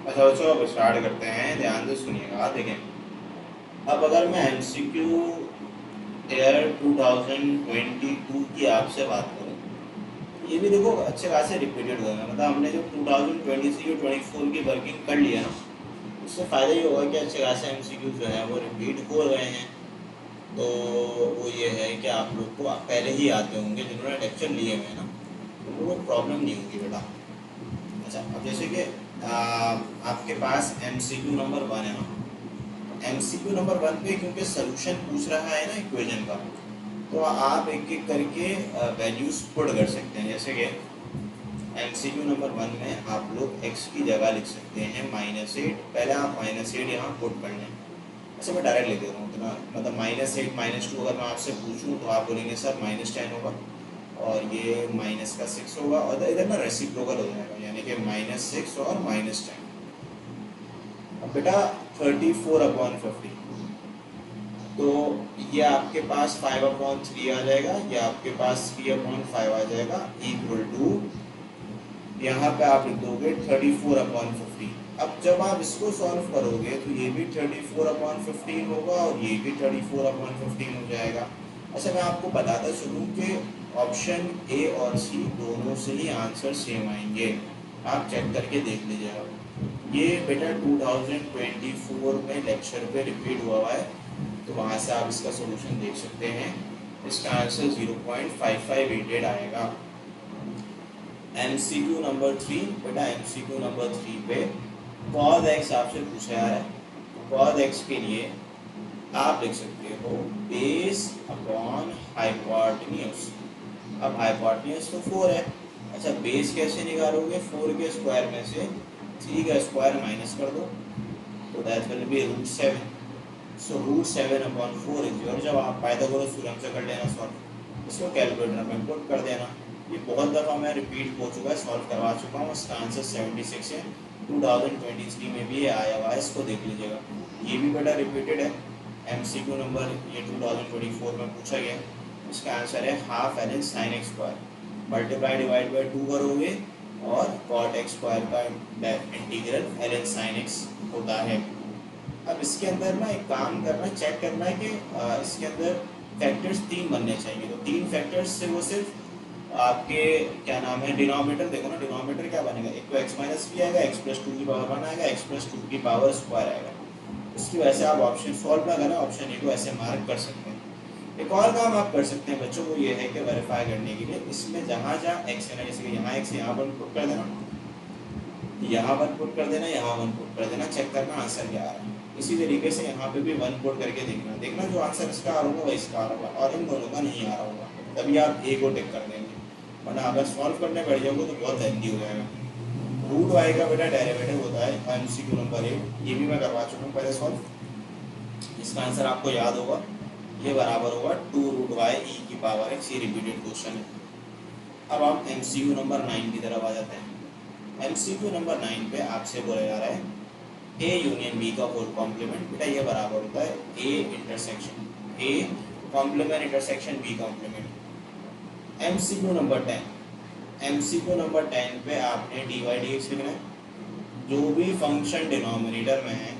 अच्छा बच्चों, अब स्टार्ट करते हैं, ध्यान से सुनिएगा। देखें, अब अगर मैं एमसीक्यू ईयर 2022 की आपसे बात करूं, ये भी देखो अच्छे खासे रिपीटेड हुए हैं। मतलब हमने जो 2023 और 24 की वर्किंग कर लिया ना, उससे फ़ायदा ये होगा कि अच्छे खासे एमसीक्यू जो है वो रिपीट हो रहे हैं। तो वो ये है कि आप लोग को पहले ही आते होंगे, जिन्होंने लेक्चर लिए हुए हैं ना, उनको कोई प्रॉब्लम नहीं होगी बेटा। अच्छा, अब जैसे कि आपके पास एमसीक्यू नंबर 1 है ना, एमसीक्यू नंबर 1 पे क्योंकि सोल्यूशन पूछ रहा है ना इक्वेशन का, तो आप एक एक करके वैल्यूज पुट कर सकते हैं। जैसे कि एमसीक्यू नंबर 1 में आप लोग x की जगह लिख सकते हैं -8। पहले आप -8 यहाँ पुट कर लें। ऐसे मैं डायरेक्ट लिख देता हूँ इतना, मतलब -8 -2 अगर मैं आपसे पूछूँ तो आप बोलेंगे सर -10 होगा, और ये -6 होगा, और इधर ना रेसिप्रोकल हो जाएगा, यानी कि -6 और -10। अब बेटा 34/50, तो ये आपके पास 5/3 आ जाएगा, ये आपके पास 3/5 आ जाएगा, इक्वल टू यहाँ पे आप लिख दोगे 34/50। अब जब आप इसको सॉल्व करोगे तो ये भी 34/15 होगा और ये भी 34/15 हो जाएगा। अच्छा, मैं आपको बताता चलूँ कि ऑप्शन ए और सी दोनों से ही आंसर सेम आएंगे। आप चेक करके देख लीजिएगा। ये बेटा 2024 में लेक्चर पे रिपीट हुआ है, तो वहाँ से आप इसका सोल्यूशन देख सकते हैं। इसका आंसर 0.5588 आएगा। एमसीक्यू नंबर 3, बेटा एमसीक्यू नंबर 3 पे cos x आपसे पूछा जा रहा है, तो cos x के लिए आप लिख सकते हो बेस अपॉन हाइपोटेन्यूज। अब हाइपोटेन्यूज तो 4 है। अच्छा, बेस कैसे निकालोगे? 4 के स्क्वायर में से 3 का स्क्वायर माइनस कर दो, तो that will be √7। So √7/4 is your जवाब। पाइथागोरस थ्योरम से कर लेना सॉल्व, इसको कैलकुलेटर में पुट कर देना। ये बहुत दफ़ा मैं रिपीट हो चुका है, सॉल्व करवा चुका हूँ। इसका आंसर 76 है। 2023 में भी ये आया हुआ है, इसको देख लीजिएगा। ये भी बेटा रिपीटेड है। एमसीक्यू नंबर ये 2024 में पूछा गया। इसका आंसर है half ln sin x square, multiply divide by 2 करोगे और cot x स्क्वायर का इंटीग्रल ln sin x होता है। अब इसके अंदर ना एक काम करना, चेक करना है कि इसके अंदर फैक्टर्स 3 बनने चाहिए। तो 3 फैक्टर्स से वो सिर्फ आपके क्या नाम है, डिनोमिनेटर देखो ना, डिनोमिनेटर क्या बनेगा? एक तो x माइनस भी आएगा, x+2 आएगा, x+2 आएगा। इसकी वजह से आप ऑप्शन सॉल्व ना करें, ऑप्शन ए को ऐसे मार्क कर सकते हैं। एक और काम आप कर सकते हैं बच्चों, को ये है कि वेरीफाई करने के लिए इसमें जहाँ जहाँ x है ना, जैसे कि यहाँ x यहाँ 1 पुट कर देना, यहाँ 1 पुट कर देना, यहाँ 1 पुट कर देना, चेक करना आंसर क्या आ रहा है। इसी तरीके से यहाँ पे भी 1 पुट करके देखना जो आंसर इसका आ रहा होगा वही इसका आ रहा होगा, और इन दोनों का नहीं आ रहा होगा, तभी आप ए को टिक कर देंगे। वरना अगर सॉल्व करने बैठ जाओगे तो बहुत लेंथी हो जाएगा। रूट वाई का बेटा डेरिवेटिव होता है एमसीक्यू नंबर 8, ये भी मैं करवा चुका हूँ पहले सॉल्व। इसका आंसर आपको याद होगा, ये बराबर होगा 2√y e⁻x। ये रिपीटेड क्वेश्चन है। अब हम एमसीक्यू नंबर 9 की तरफ आ जाते हैं। एमसीक्यू नंबर 9 पे आपसे बोला जा रहा है ए यूनियन बी का होल कॉम्प्लीमेंट। बेटा ये बराबर होता है A complement intersection B complement. MCQ number 10, MCQ number 10 पे आपने dy/dx लिखना है। जो भी फंक्शन डिनोमिनेटर में है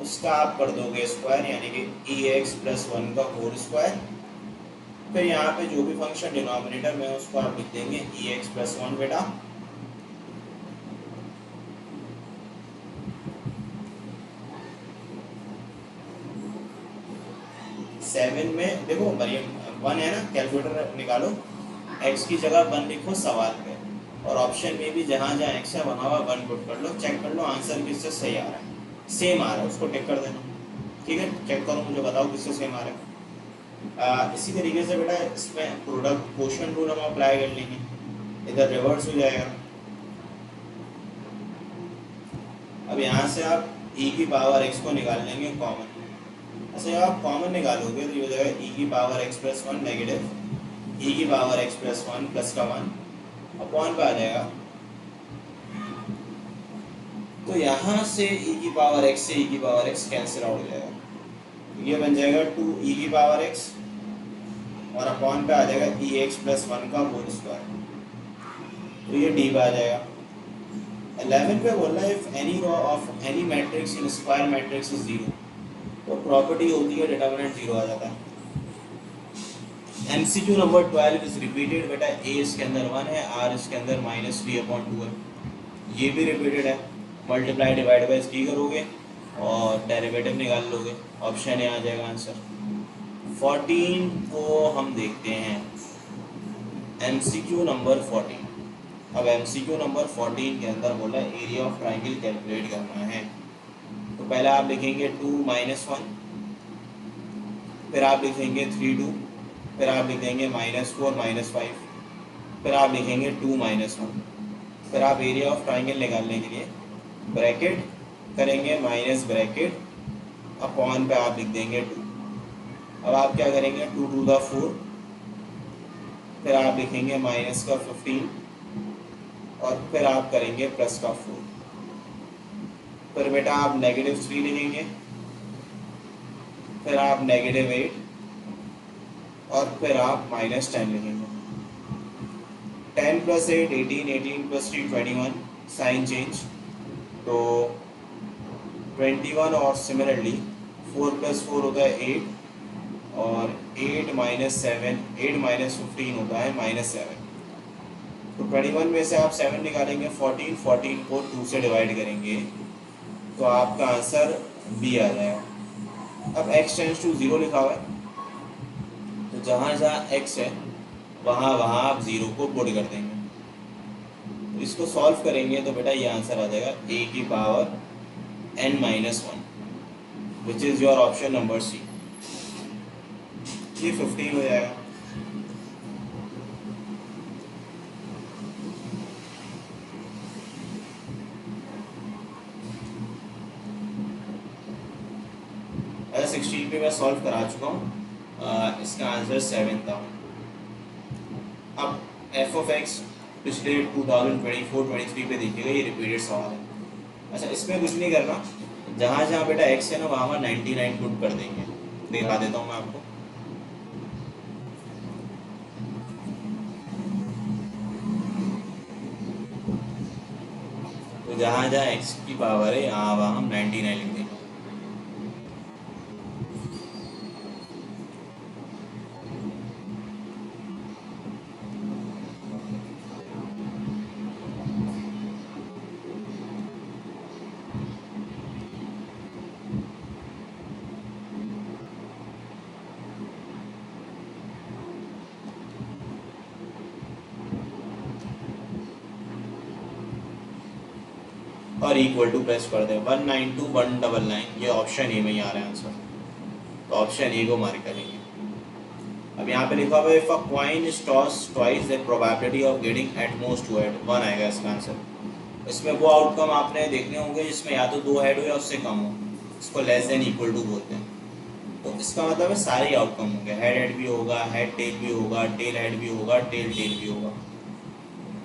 उसका आप कर दोगे स्क्वायर, यानी कि ex+1 का होल स्क्वायर। फिर यहाँ पे जो भी फंक्शन डिनोमिनेटर में है उसको आप लिख देंगे ex+1 बेटा। सेवन में देखो मरियम 1 है ना, कैलकुलेटर निकालो, x की जगह 1 लिखो सवाल पे, और ऑप्शन में भी जहाँ जहाँ x है वहाँ वहाँ 1 पुट कर लो, चेक कर लो आंसर किससे सही आ रहा है। सेम आ रहा है उसको टिक कर देना। ठीक है, चेक करो, मुझे बताओ किससे सेम आ रहा है। इसी तरीके से बेटा इसमें प्रोडक्ट क्वोशंट रूल हम अप्लाई कर लेंगे, इधर रिवर्स हो जाएगा। अब यहाँ से आप e⁻x को निकाल लेंगे कॉमन। ऐसे जब आप कॉमन निकालोगे तो ये हो जाएगा e⁻x+1 नेगेटिव e⁻x+1 प्लस का 1 अपॉन पे आ जाएगा। तो यहाँ से e⁻x से e⁻x कैंसिल आउट हो जाएगा, ये बन जाएगा 2e⁻x और अपॉन पे आ जाएगा ex+1 का होल स्क्वायर, तो ये डी पे आ जाएगा। 11 पे बोल रहा है if any row of any matrix in square matrix is zero, तो प्रॉपर्टी होती है डिटर्मिनेंट जीरो आ जाता है। एमसीक्यू नंबर 12 इज रिपीटेड बेटा, ए इसके अंदर 1 है, आर इसके अंदर -3/2 है, ये भी रिपीटेड है। मल्टीप्लाई डिवाइड बाय डी करोगे और डेरिवेटिव निकाल लोगे, ऑप्शन ए आ जाएगा आंसर। 14 को हम देखते हैं, एमसीक्यू नंबर 14। अब एमसीक्यू नंबर 14 के अंदर बोला एरिया ऑफ ट्राइंगल कैलकुलेट करना है, तो पहले आप लिखेंगे 2 - 1, फिर आप लिखेंगे 3 2, फिर आप लिखेंगे -4 -5, फिर आप लिखेंगे 2 - 1, फिर आप एरिया ऑफ ट्राइंगल निकालने के लिए ब्रैकेट करेंगे माइनस ब्रैकेट अपॉन पे आप लिख देंगे 2। अब आप क्या करेंगे 2 2 द 4, फिर आप लिखेंगे माइनस का 15 और फिर आप करेंगे प्लस का 4, फिर बेटा आप -3 लिखेंगे, फिर आप -8 और फिर आप -10 लिखेंगे। 10 + 8 18, 18 + 3 21, साइन चेंज तो 21, और सिमिलरली 4 + 4 होता है 8, और 8 - 7 8 - 15 होता है -7। तो 21 में से आप 7 निकालेंगे, 14 14 को 2 से डिवाइड करेंगे तो आपका आंसर बी आ जाएगा। अब x टेंड्स टू 0 लिखा हुआ है, तो जहाँ जहाँ x है वहाँ वहाँ आप 0 को पुट कर देंगे। तो इसको सॉल्व करेंगे तो बेटा ये आंसर आ जाएगा a की power n-1, which is your option number C. ये 15 हो जाएगा। अगर 16 पे मैं सॉल्व करा चुका हूँ, इसका आंसर 7 था। अब एफ ऑफ एक्स पिछले 2024-23 पे देखिएगा, ये रिपीटेड सवाल है। अच्छा, इसमें कुछ नहीं करना, जहाँ जहाँ बेटा एक्स है ना वहाँ 99 पुट कर देंगे। दिखा देता हूँ मैं आपको। तो जहाँ जहाँ एक्स की पावर है यहाँ वहाँ हम 99 लिख देंगे। और इक्वल टू प्रेस कर दें 192,199, ये ऑप्शन ए में ही आ रहा है आंसर, तो ऑप्शन ए को मार्क करेंगे। अब यहाँ पे लिखा हुआ है if a coin is tossed twice the probability of getting at most 2 head, 1 आएगा इसका आंसर। इसमें वो आउटकम आपने देखने होंगे जिसमें या तो 2 हेड हो या उससे कम हो, इसको लेस देन इक्वल टू बोलते हैं। तो इसका मतलब है सारे आउटकम होंगे, हेड हेड भी होगा, हेड टेल भी होगा, टेल हेड भी होगा, टेल टेल भी होगा।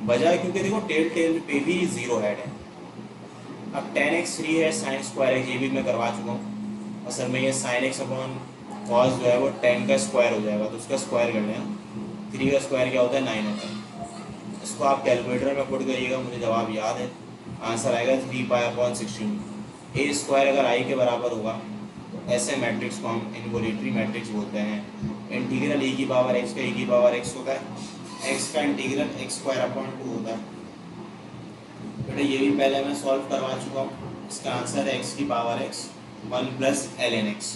बजाय क्योंकि देखो टेल टेल पे भी 0 हेड है। अब 10x 3 है, साइन स्क्वायर है, ये भी मैं करवा चुका हूँ। असल में ये साइन एक्स अपॉन कॉस जो है वो 10 का स्क्वायर हो जाएगा, तो उसका स्क्वायर कर लेना। 3 का स्क्वायर क्या होता है 9 होता है। इसको आप कैलकुलेटर में पुट करिएगा, मुझे जवाब याद है, आंसर आएगा 3π/16। ए स्क्वायर अगर आई के बराबर होगा तो ऐसे मैट्रिक्स को हम इनवोल्यूटरी मैट्रिक्स बोलते हैं। इंटीग्रल e की पावर x का e की पावर x होता है, x का इंटीग्रल x²/2 होता है। बेटा ये भी पहले मैं सॉल्व करवा चुका हूँ, इसका आंसर है x की पावर x 1 + ln x।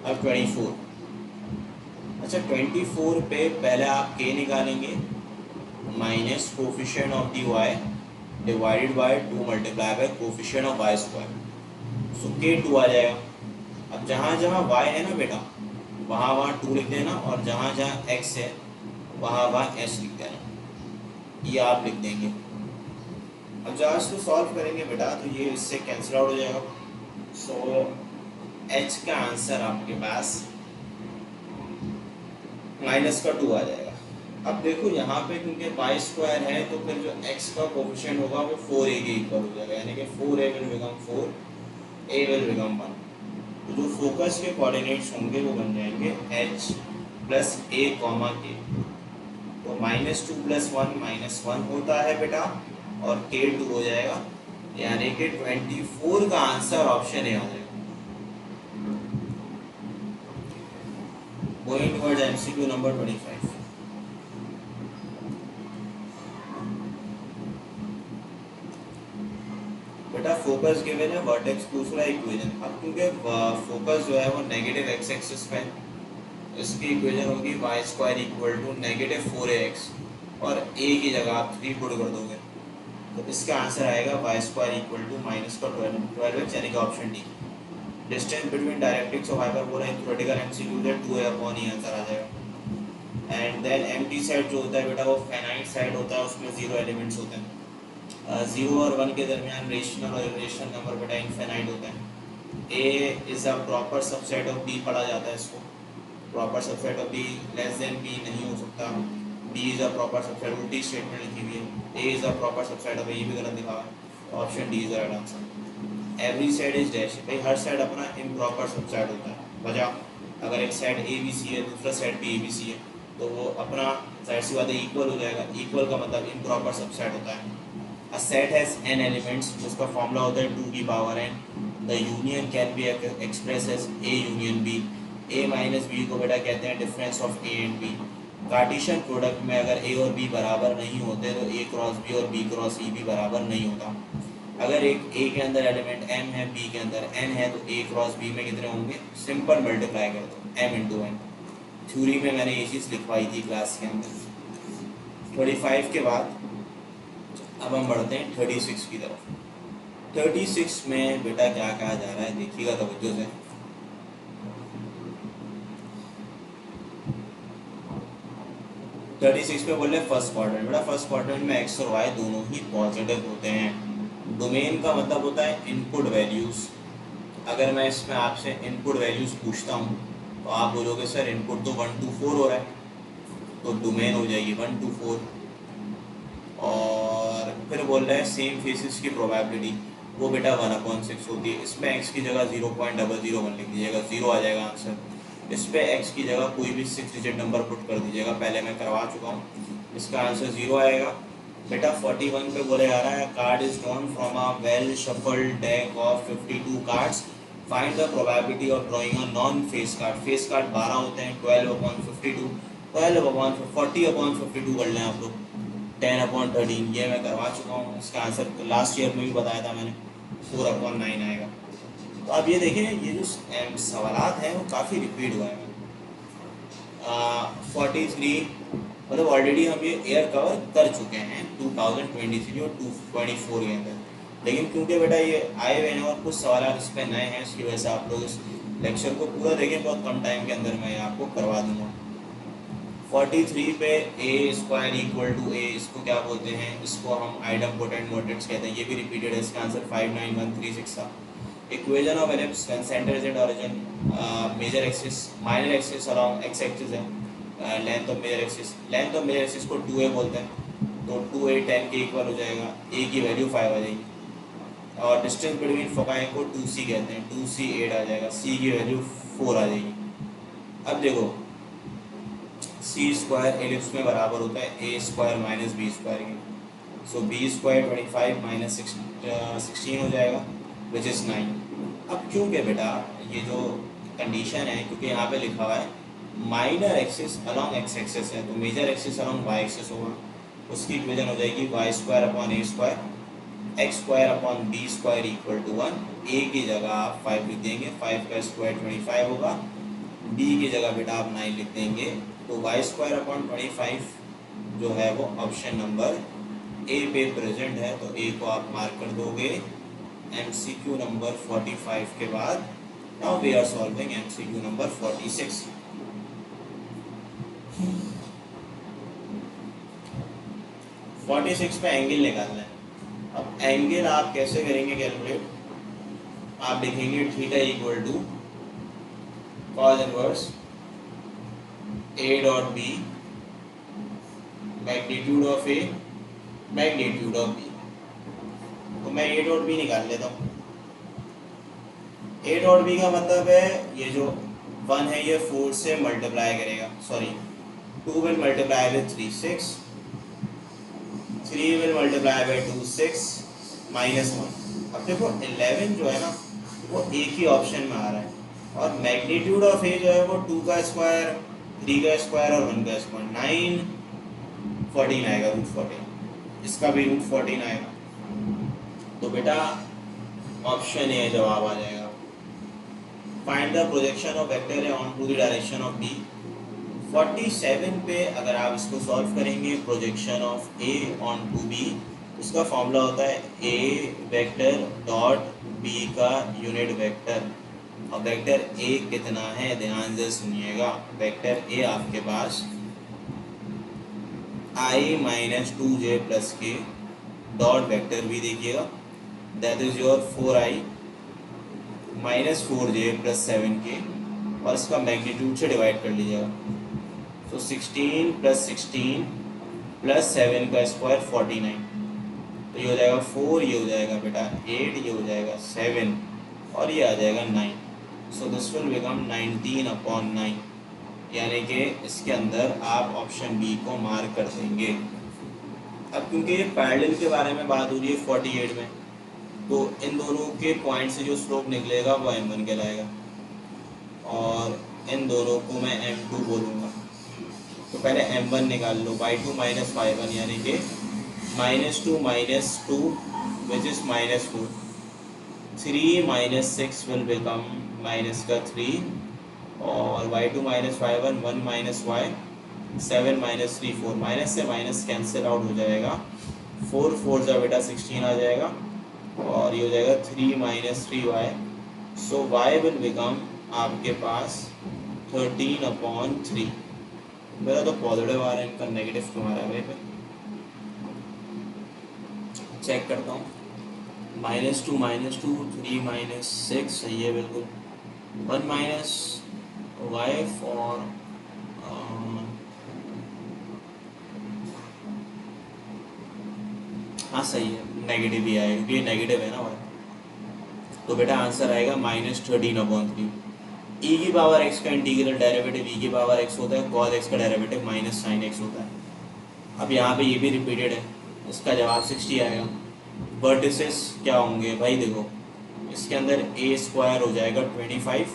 अब 24, अच्छा 24 पे पहले आप k निकालेंगे minus coefficient of dy divided by 2 multiply by coefficient of y square, so k2 आ जाएगा। अब जहाँ जहाँ y है ना बेटा वहाँ वहाँ 2 लिख देना, और जहाँ जहाँ x है वहाँ वहाँ s लिख देना, ये आप लिख देंगे। अब जहाँ इसको सॉल्व करेंगे बेटा तो ये इससे कैंसिल आउट हो जाएगा, सो h का आंसर आपके पास -2 आ जाएगा। अब देखो यहाँ पे क्योंकि y स्क्वायर है तो फिर जो x का कोफिशिएंट होगा वो 4a के इक्वल हो जाएगा, यानी कि 4a will become 4, a will become 1। तो जो फोकस के कोऑर्डिनेट्स होंगे वो बन जाएंगे h + a, k। तो -2 + 1 -1 होता है बेटा, और K2 हो जाएगा, यानी कि 24 का आंसर ऑप्शन ए आ जाएगा। Going towards MCQ number 25. बेटा फोकस गिवन है, वर्टेक्स पूछ रहा है इक्वेशन। अब क्योंकि फोकस जो है वो नेगेटिव एक्स एक्सिस पे है, इसकी इक्वेशन होगी y square equal to negative 4ax और a की जगह आप 3 पुट कर दोगे, तो इसका आंसर आएगा y square equal to minus का 12x, यानी कि option D. Distance between directrix of hyperbola in theoretical MCQ है 2a/e आंसर आ जाएगा। एंड देन एम्प्टी सेट जो होता है बेटा वो फाइनाइट सेट होता है, उसमें 0 एलिमेंट्स होते हैं। 0 और 1 के दरमियान रेशनल और इरेशनल नंबर बेटा इनफाइनाइट होते हैं। A is a proper subset of B पढ़ा जाता है इसको, proper subset of B less than B नहीं हो सकता। B is a proper subset, उल्टी स्टेटमेंट लिखी हुई है। A is a proper subset of, ये भी गलत लिखा है, option D is the right answer. Every set is dash, भाई हर सेट अपना इम्प्रॉपर सबसेट होता है। वजह अगर एक सेट ABC है, दूसरा सेट भी ABC है, तो वो अपना जाहिर सी बात है इक्वल हो जाएगा। इक्वल का मतलब इम्प्रॉपर सबसेट होता है। A set has n elements, जिसका फॉर्मूला होता है 2 की power n। The union can be expressed as A union B। A minus B को बेटा कहते हैं difference of A and B। Cartesian product में अगर A और B बराबर नहीं होते तो A क्रॉस B और B क्रॉस E भी बराबर नहीं होता। अगर एक A के अंदर एलिमेंट M है, B के अंदर n है, तो A क्रॉस B में कितने होंगे? सिंपल मल्टीप्लाई कर दो, M इंटू n। थ्योरी में मैंने ये चीज़ लिखवाई थी क्लास के अंदर। 25 के बाद अब हम बढ़ते हैं 36 की तरफ। 36 में बेटा क्या कहा जा रहा है, देखिएगा तवज्जो से। थर्टी सिक्स पे बोल रहे फर्स्ट क्वाड्रेंट। बेटा फर्स्ट क्वाड्रेंट में एक्स और वाई दोनों ही पॉजिटिव होते हैं। डोमेन का मतलब होता है इनपुट वैल्यूज। अगर मैं इसमें आपसे इनपुट वैल्यूज पूछता हूँ तो आप बोलोगे सर इनपुट तो 1 to 4 हो रहा है, तो डोमेन हो जाएगी 1 to 4। और फिर बोल रहा है सेम फेसिस की प्रोबेबिलिटी, वो बेटा 1/6 होती है। इसमें x की जगह 0.001 लिख दीजिएगा, 0 आ जाएगा आंसर। इस पे x की जगह कोई भी 6 डिजिट नंबर पुट कर दीजिएगा, पहले मैं करवा चुका हूँ, इसका आंसर 0 आएगा। बेटा 41 पे बोले आ रहा है card is drawn from a well shuffled deck of 52 cards, find the probability of drawing a non face card. Face card 12 होते हैं, 12/52, 40/52 कर लें आप लोग, 10/13, ये मैं करवा चुका हूँ। इसका आंसर लास्ट ईयर में भी बताया था मैंने, 4/9 आएगा। तो आप ये देखें, ये जो सवालात हैं वो काफ़ी रिपीट हुआ है। 43 मतलब ऑलरेडी हम ये एयर कवर कर चुके हैं 2023 और 2024 के अंदर, लेकिन क्योंकि बेटा ये आए हुए हैं और कुछ सवाल इस पर नए हैं, इसकी वजह से आप लोग इस लेक्चर को पूरा देखें, बहुत कम टाइम के अंदर मैं आपको करवा दूँगा। 43 पे ए स्क्वायर इक्वल टू ए, इसको क्या बोलते हैं? इसको हम आइडम्पोटेंट मोटेट्स कहते हैं। ये भी रिपीटेड है, इसका आंसर 59136 था। Equation of ellipse when centre is at origin, major axis minor axis along X axis है, length of major axis, length of major axis को 2a बोलते हैं, तो 2a 10 के इक्वल हो जाएगा, a की वैल्यू 5 आ जाएगी। और डिस्टेंस बिटवीन फोकाई को 2c कहते हैं, 2c 8 आ जाएगा, c की वैल्यू 4 आ जाएगी। अब देखो सी स्क्वायर एलिप्स में बराबर होता है ए स्क्वायर माइनस बी स्क्वायर की, सो बी स्क्वायर 25 माइनस 16 हो जाएगा, विच इज़ 9। अब क्योंकि बेटा ये जो कंडीशन है, क्योंकि यहाँ पे लिखा हुआ है minor axis along x axis है, तो major axis along y axis होगा, उसकी इक्वेशन हो जाएगी y square upon a square x square upon b square equal to 1। A की जगह आप 5 लिख देंगे, 5 का स्क्वायर 25 होगा, बी की जगह बेटा आप 9 लिख देंगे, तो वाई स्क्वायर अपॉन 25 जो है वो ऑप्शन नंबर ए पे प्रेजेंट है, तो ए को आप मार्क कर दोगे MCQ नंबर 45 के बाद। Now we are solving MCQ number 46। पे एंगल निकालना है। अब एंगल आप कैसे करेंगे कैलकुलेट? आप लिखेंगे theta equal to cos inverse A dot B magnitude of A magnitude of B। तो मैं A डॉट B निकाल लेता हूँ। A डॉट B का मतलब है ये जो 1 है ये 4 से मल्टीप्लाई करेगा, sorry 2 will multiply with 3, 6 3 will multiply by 2 6 -1। अब देखो 11 जो है ना वो एक ही ऑप्शन में आ रहा है, और मैग्नीट्यूड ऑफ ए जो है वो 2 का स्क्वायर, 3 का स्क्वायर और 1 का स्क्वायर, 9 14 आएगा, रूट 14। इसका भी रूट 14 आएगा। तो बेटा ऑप्शन ए जवाब आ जाएगा। Find the projection of vector A on to the direction of B. 47 पे अगर आप इसको सॉल्व करेंगे, projection of A on to B, उसका फॉर्मूला होता है ए वेक्टर डॉट बी का यूनिट वेक्टर। और वेक्टर ए कितना है, ध्यान से सुनिएगा। वेक्टर ए आपके पास i minus 2j plus k dot vector भी देखिएगा, that is your 4i minus 4j plus 7k, और इसका मैग्नीट्यूड से डिवाइड कर लीजिएगा। तो 16 प्लस 16 प्लस 7 का स्क्वायर 49। तो ये हो जाएगा 4, ये हो जाएगा बेटा 8, ये हो जाएगा 7, और ये आ जाएगा 9। सो दिस विल बिकम 19/9, यानी कि इसके अंदर आप ऑप्शन बी को मार्क कर देंगे। अब क्योंकि ये पैरेलल के बारे में बात हो रही है 48 में, तो इन दोनों के पॉइंट से जो स्लोप निकलेगा वो m1 कहलाएगा, और इन दोनों को मैं m2 बोलूँगा। तो पहले m1 निकाल लो, y2 माइनस y1, यानी कि -2 minus 2 which is -4, 3 minus 6 will become minus का 3, और y2 minus y1 1 minus y, 7 minus 3 4, minus से माइनस कैंसिल आउट हो जाएगा, 4 4 जा बेटा 16 आ जाएगा, और ये हो जाएगा 3 minus 3y। So y will become आपके पास 13/3। मेरा तो पॉजिटिव आ रहा है, इनका नेगेटिव क्यों आ रहा है भाई? चेक करता हूँ। -2 -2 3 -6 सही है बिल्कुल। 1 माइनस y फॉर हाँ सही है, नेगेटिव ही आएगा क्योंकि नेगेटिव है ना y। तो बेटा आंसर आएगा -13/3। e की पावर x का इंटीग्रल डेरिवेटिव e की पावर x होता है, cos x का डेरिवेटिव -sin x होता है। अब यहाँ पे ये भी रिपीटेड है, इसका जवाब 60 आएगा। वर्टिसेस क्या होंगे भाई? देखो इसके अंदर a स्क्वायर हो जाएगा 25,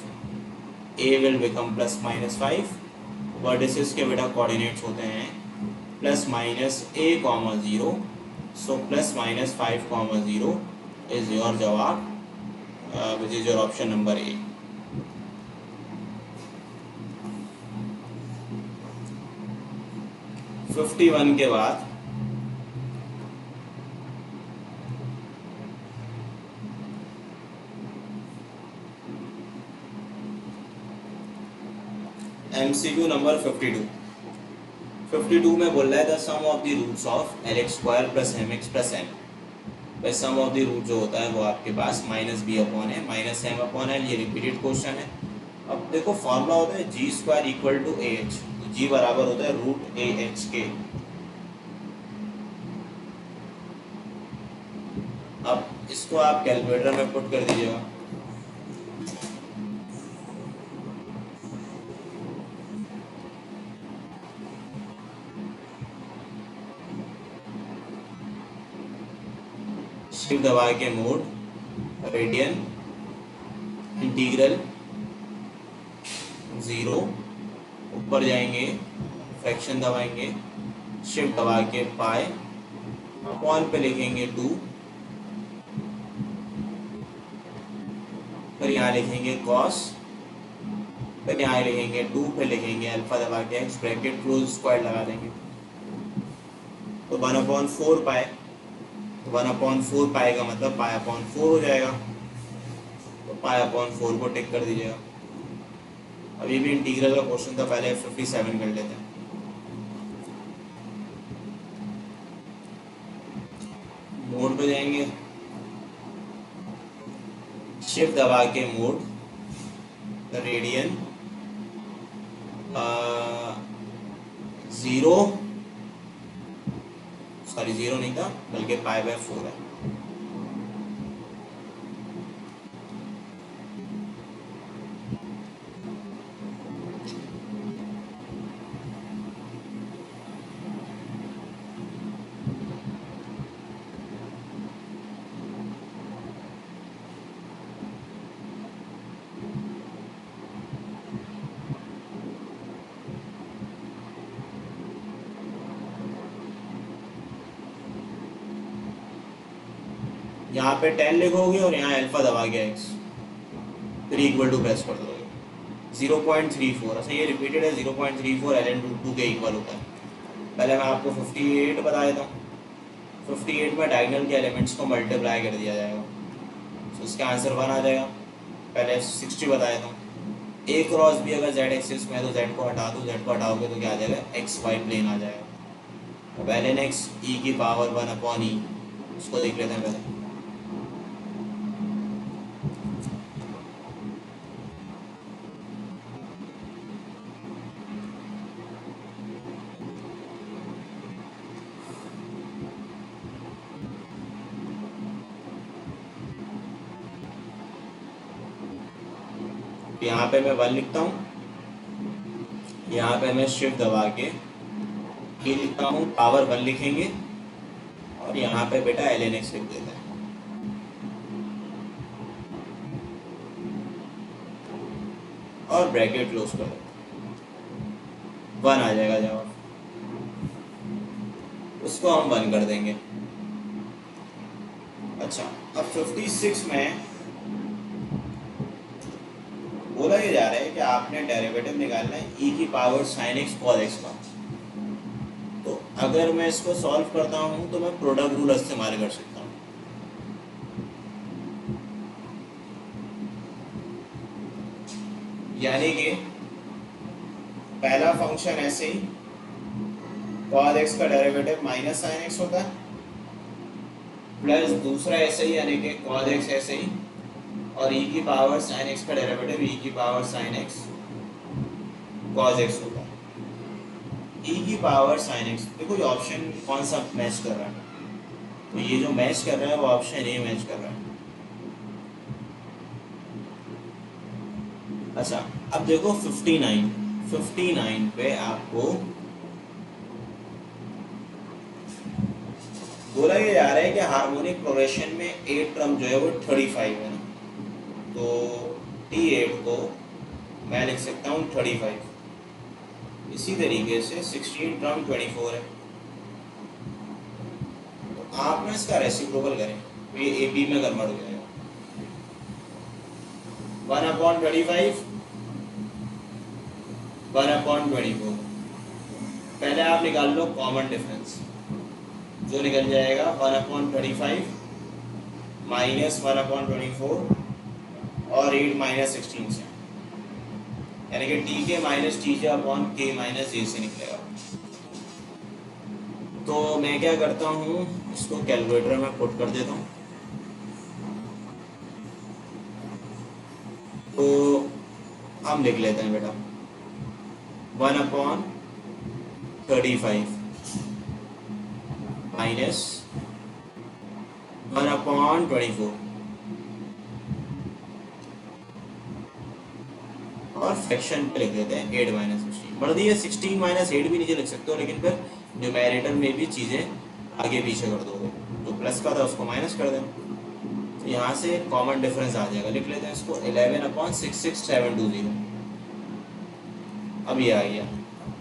a विल बिकम +-5। वर्टिसेस के बेटा कोऑर्डिनेट्स होते हैं +-a, 0। सो +-5, 0 इज योर जवाब, which is your option number A. Fifty 51 के बाद MCQ नंबर 52। 52 में बोल रहा है the sum of the roots of LX² + MX + N। भाई सम ऑफ द रूट जो होता है वो आपके पास -b/m/l, ये रिपीटेड क्वेश्चन है। अब देखो फॉर्मूला होता है g² = AH, तो g बराबर होता है √AH के। अब इसको आप कैलकुलेटर में पुट कर दीजिएगा। शिफ्ट दबा के मोड, रेडियन, इंटीग्रल 0, ऊपर जाएंगे फ्रैक्शन दबाएंगे, शिफ्ट दबा के पाई, अपॉन पे लिखेंगे 2, फिर यहाँ लिखेंगे कॉस, फिर यहाँ लिखेंगे 2, फिर लिखेंगे अल्फा दबा के एक्स, ब्रैकेट क्लोज, स्क्वायर लगा देंगे। तो 1/4 पाई, 1/4 पाई का मतलब π/4 हो जाएगा। तो π/4 को टिक कर दीजिएगा। अभी भी इंटीग्रल का क्वेश्चन था, पहले 57 कर लेते हैं। मोड पे जाएंगे, शिफ्ट दबा के मोड, रेडियन 0, सॉरी 0 नहीं था बल्कि π/4 है। यहाँ पे 10 लिखोगे और यहाँ अल्फा दबा के x, फिर इक्वल टू प्रेस कर दोगे 0.34। अच्छा ये रिपीटेड है, 0.34 ln√2 के इक्वल होता है। पहले मैं आपको 58 बता देता हूँ। 58 में डायगोनल के एलिमेंट्स को मल्टीप्लाई कर दिया जाएगा, तो इसका आंसर 1 आ जाएगा। पहले 60 बता देता हूँ। ए क्रॉस बी अगर z एक्सिस में है तो z को हटा दो, z को हटाओगे तो क्या आ जाएगा, एक्स वाई प्लेन आ जाएगा। अब ln x e की पावर 1/e, उसको देख लेते हैं पहले। यहाँ पे मैं 1 लिखता हूँ, यहाँ पे मैं शिफ्ट दबा के e लिखता हूँ, पावर 1 लिखेंगे और यहाँ पे बेटा ln x लिख देते हैं। और ब्रैकेट क्लोज कर देते हैं, 1 आ जाएगा जवाब। उसको हम 1 कर देंगे। अच्छा अब 56 में बोला ये जा रहा है कि आपने डेरिवेटिव निकालना है e की power sin x cos x का। तो अगर मैं इसको सॉल्व करता हूँ तो मैं प्रोडक्ट रूल इस्तेमाल कर सकता हूँ। यानी कि पहला फंक्शन ऐसे ही cos x का डेरिवेटिव माइनस sin x होता है, प्लस दूसरा ऐसे ही यानी कि cos x ऐसे ही, और e की पावर sin x का डेरिवेटिव e की power sin x cos x होता है। e की पावर sin x, देखो ये ऑप्शन कौन सा मैच कर रहा है, तो ये जो मैच कर रहा है वो ऑप्शन ए मैच कर रहा है। अच्छा अब देखो 59 पे आपको बोला ये जा रहा है कि हार्मोनिक प्रोग्रेशन में 8 टर्म जो है वो 35 है ना, तो T8 को मैं लिख सकता हूँ 35। इसी तरीके से 16 टर्म 24 है, तो आप ना इसका रेसिप्रोकल करें तो ये ए बी में कन्वर्ट हो जाएगा। 1/35 1/24। पहले आप निकाल लो कॉमन डिफरेंस, जो निकल जाएगा 1/35 माइनस 1/24 और 8 माइनस 16 से, यानी कि टी के माइनस टी जे अपॉन के माइनस जे से निकलेगा। तो मैं क्या करता हूँ, इसको कैलकुलेटर में पुट कर देता हूँ। तो हम लिख लेते हैं बेटा 1/35 माइनस 1/24 और फ्रैक्शन पे लिख देते हैं 8 माइनस 16। मर्दी है 16 माइनस 8 भी नीचे लिख सकते हो, लेकिन फिर न्यूमेरेटर में भी चीज़ें आगे पीछे कर दोगे, जो प्लस का था उसको माइनस कर देना। तो यहाँ से कॉमन डिफरेंस आ जाएगा, लिख लेते हैं इसको 11/66720। अब ये आ गया।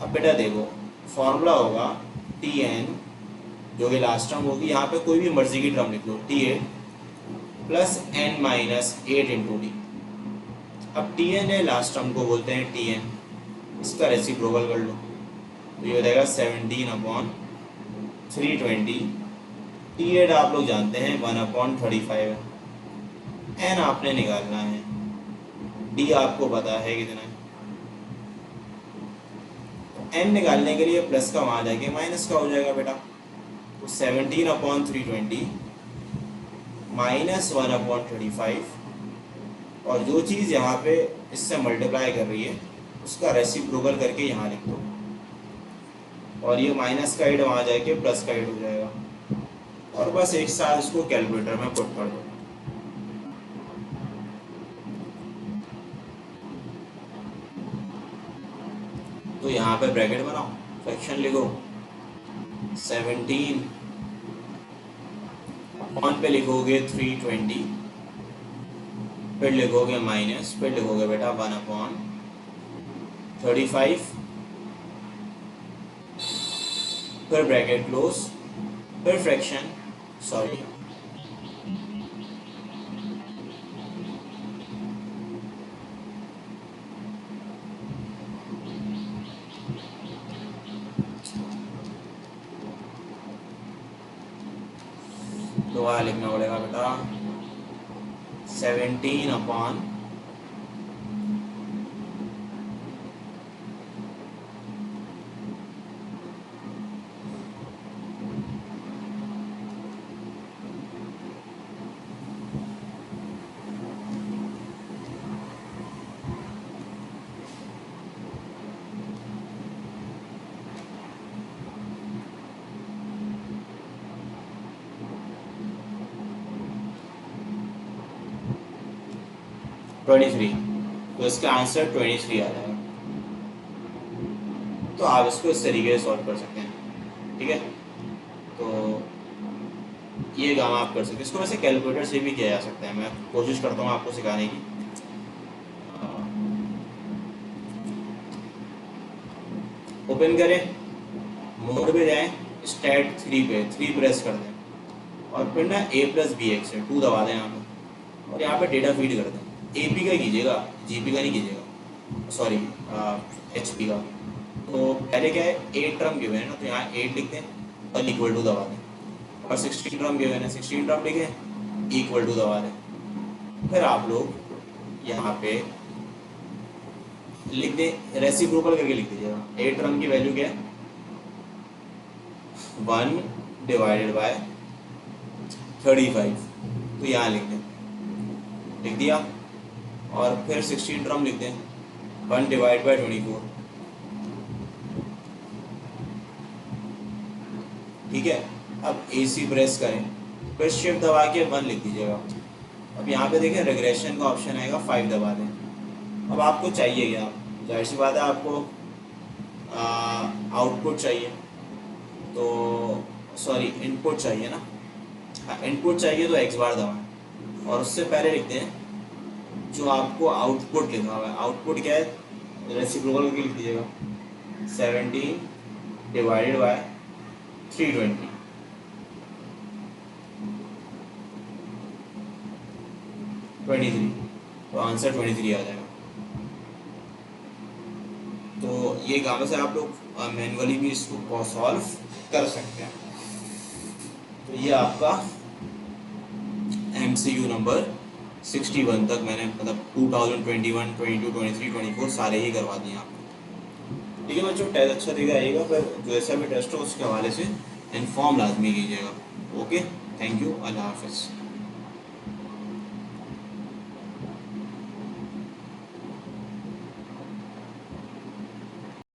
अब बेटा देखो फॉर्मूला होगा Tn, जो कि लास्ट टर्म होगी, यहाँ पे कोई भी मर्जी की टर्म लिख लो, T8 plus n minus 8 into D. अब Tn है, लास्ट टर्म को बोलते हैं Tn, इसका रेसिप्रोकल कर लो तो ये हो जाएगा 17/320। T8 आप लोग जानते हैं 1/35 है, n आपने निकालना है, d आपको पता है कितना है। n निकालने के लिए प्लस का वहाँ जाके माइनस का हो जाएगा बेटा, तो 17/320 माइनस 1/35, और जो चीज़ यहाँ पे इससे मल्टीप्लाई कर रही है उसका रेसिप्रोकल करके यहाँ लिख दो, और ये माइनस का 8 वहाँ जाके प्लस का 8 हो जाएगा, और बस एक साथ इसको कैलकुलेटर में पुट कर दो। तो यहाँ पे ब्रैकेट बनाओ, फ्रैक्शन लिखो 17 अपॉन पे लिखोगे 320, फिर लिखोगे माइनस, फिर लिखोगे बेटा 1/35, फिर ब्रैकेट क्लोज, फिर फ्रैक्शन, सॉरी दोबारा लिखना पड़ेगा बेटा 17 अपॉन 23, तो इसका आंसर 23 आ जाएगा। तो आप इसको इस तरीके से सॉल्व कर सकते हैं, ठीक है। तो ये काम आप कर सकते हैं, इसको वैसे कैलकुलेटर से भी किया जा सकता है, मैं कोशिश करता हूँ आपको सिखाने की। ओपन करें, मोड पे जाएं, स्टैट 3 पे 3 प्रेस कर दें और फिर ना a+bx 2 दबा दें यहाँ पे और यहाँ पे डेटा फीड कर दें। AP का कीजिएगा, GP का नहीं कीजिएगा, सॉरी HP का। तो पहले क्या है 8 टर्म गिवन है ना, तो यहाँ 8 लिखते हैं और इक्वल टू दबा दें, और 16 टर्म गिवन है 16 टर्म लिखें इक्वल टू दबा दें। फिर आप लोग यहाँ पे लिख दें, रेसिप्रोकल करके लिख दीजिएगा। 8 टर्म की वैल्यू क्या है 1 डिवाइडेड बाय 35, तो यहाँ लिख दें, लिख दिया। और फिर 16 टर्म लिख दें 1 डिवाइड बाय 24, ठीक है। अब AC प्रेस करें, फिर शिफ्ट दबा के 1 लिख दीजिएगा। अब यहाँ पे देखें रिग्रेशन का ऑप्शन आएगा, 5 दबा दें। अब आपको चाहिए क्या, जाहिर सी बात है आपको आउटपुट चाहिए, तो सॉरी इनपुट चाहिए ना, इनपुट चाहिए तो X बार दबाएं और उससे पहले लिखते हैं जो आपको आउटपुट लिखा हुआ है। आउटपुट क्या है, रेसिप्रोकल करके लिख दीजिएगा 17 डिवाइडेड बाय 320, तो आंसर 23 आ जाएगा। तो ये काम से आप लोग मैनुअली भी इसको सॉल्व कर सकते हैं। तो ये आपका MCQ नंबर 61 तक मैंने मतलब 2021, 22, 23, 24 सारे ही करवा दिए आपको, ठीक है बच्चों। टेस्ट अच्छा देगा आइएगा, फिर जैसा भी टेस्ट हो उसके हवाले से इन्फॉर्म लाजमी कीजिएगा। ओके, थैंक यू, अल्लाह हाफिज़।